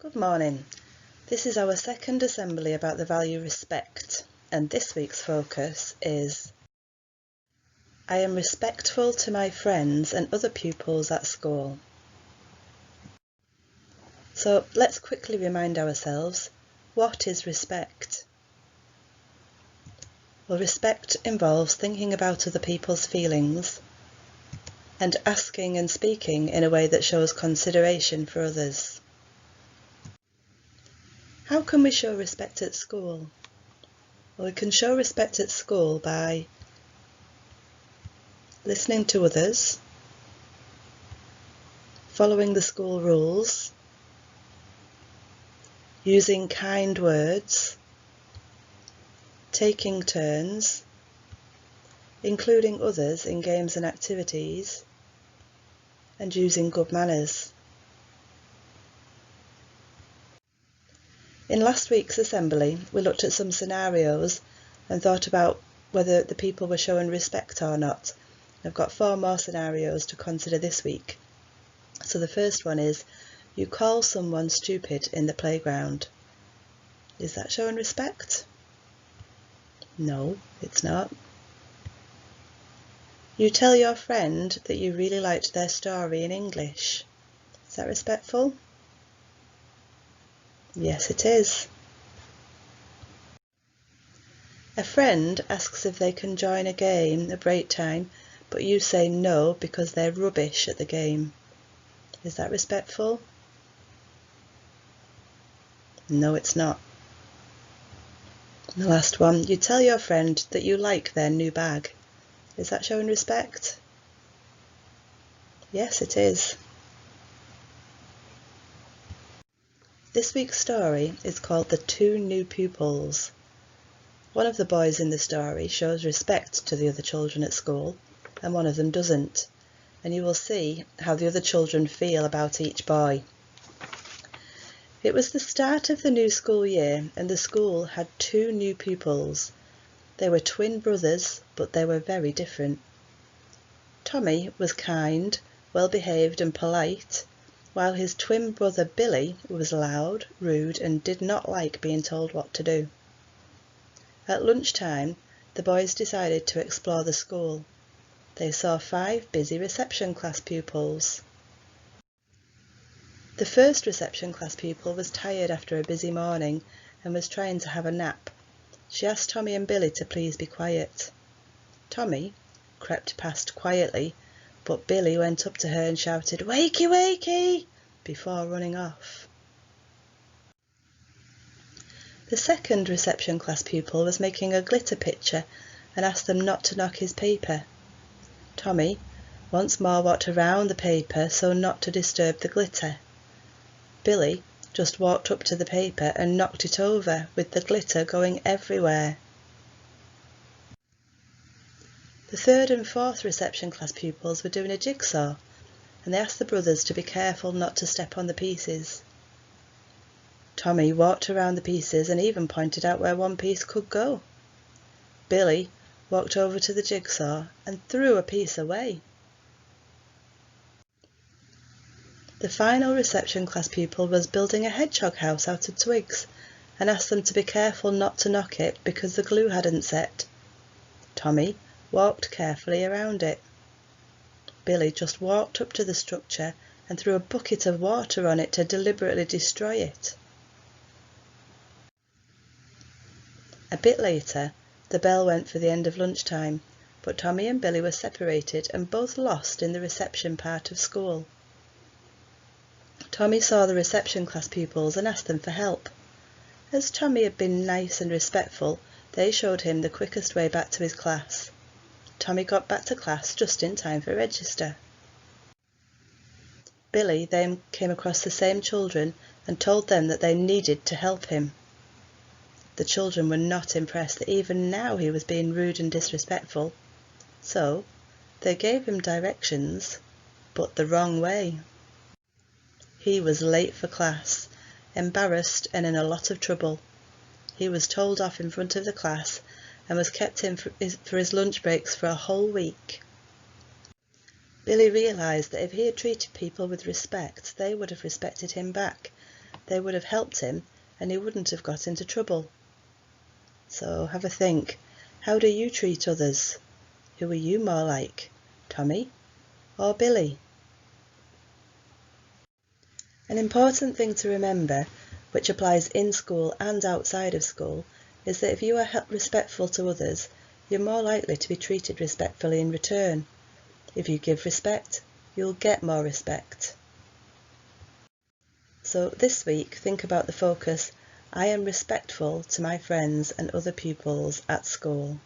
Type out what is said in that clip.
Good morning. This is our second assembly about the value respect, and this week's focus is I am respectful to my friends and other pupils at school. So let's quickly remind ourselves, what is respect? Well, respect involves thinking about other people's feelings and asking and speaking in a way that shows consideration for others. How can we show respect at school? Well, we can show respect at school by listening to others, following the school rules, using kind words, taking turns, including others in games and activities, and using good manners. In last week's assembly, we looked at some scenarios and thought about whether the people were showing respect or not. I've got 4 more scenarios to consider this week. So the first one is, you call someone stupid in the playground. Is that showing respect? No, it's not. You tell your friend that you really liked their story in English. Is that respectful? Yes, it is. A friend asks if they can join a game at break time, but you say no because they're rubbish at the game. Is that respectful? No, it's not. The last one, you tell your friend that you like their new bag. Is that showing respect? Yes, it is. This week's story is called The 2 New Pupils. One of the boys in the story shows respect to the other children at school, and one of them doesn't, and you will see how the other children feel about each boy. It was the start of the new school year, and the school had 2 new pupils. They were twin brothers, but they were very different. Tommy was kind, well-behaved and polite, while his twin brother Billy was loud, rude and did not like being told what to do. At lunchtime, the boys decided to explore the school. They saw 5 busy reception class pupils. The first reception class pupil was tired after a busy morning and was trying to have a nap. She asked Tommy and Billy to please be quiet. Tommy crept past quietly, but Billy went up to her and shouted, "Wakey, wakey!" before running off. The second reception class pupil was making a glitter picture and asked them not to knock his paper. Tommy once more walked around the paper so not to disturb the glitter. Billy just walked up to the paper and knocked it over, with the glitter going everywhere. The third and fourth reception class pupils were doing a jigsaw, and they asked the brothers to be careful not to step on the pieces. Tommy walked around the pieces and even pointed out where one piece could go. Billy walked over to the jigsaw and threw a piece away. The final reception class pupil was building a hedgehog house out of twigs and asked them to be careful not to knock it because the glue hadn't set. Tommy walked carefully around it. Billy just walked up to the structure and threw a bucket of water on it to deliberately destroy it. A bit later, the bell went for the end of lunchtime, but Tommy and Billy were separated and both lost in the reception part of school. Tommy saw the reception class pupils and asked them for help. As Tommy had been nice and respectful, they showed him the quickest way back to his class. Tommy got back to class just in time for register. Billy then came across the same children and told them that they needed to help him. The children were not impressed that even now he was being rude and disrespectful, so they gave him directions, but the wrong way. He was late for class, embarrassed and in a lot of trouble. He was told off in front of the class and was kept in for his lunch breaks for a whole week. Billy realised that if he had treated people with respect, they would have respected him back, they would have helped him and he wouldn't have got into trouble. So have a think. How do you treat others? Who are you more like, Tommy or Billy? An important thing to remember, which applies in school and outside of school, is that if you are respectful to others, you're more likely to be treated respectfully in return. If you give respect, you'll get more respect. So this week, think about the focus, I am respectful to my friends and other pupils at school.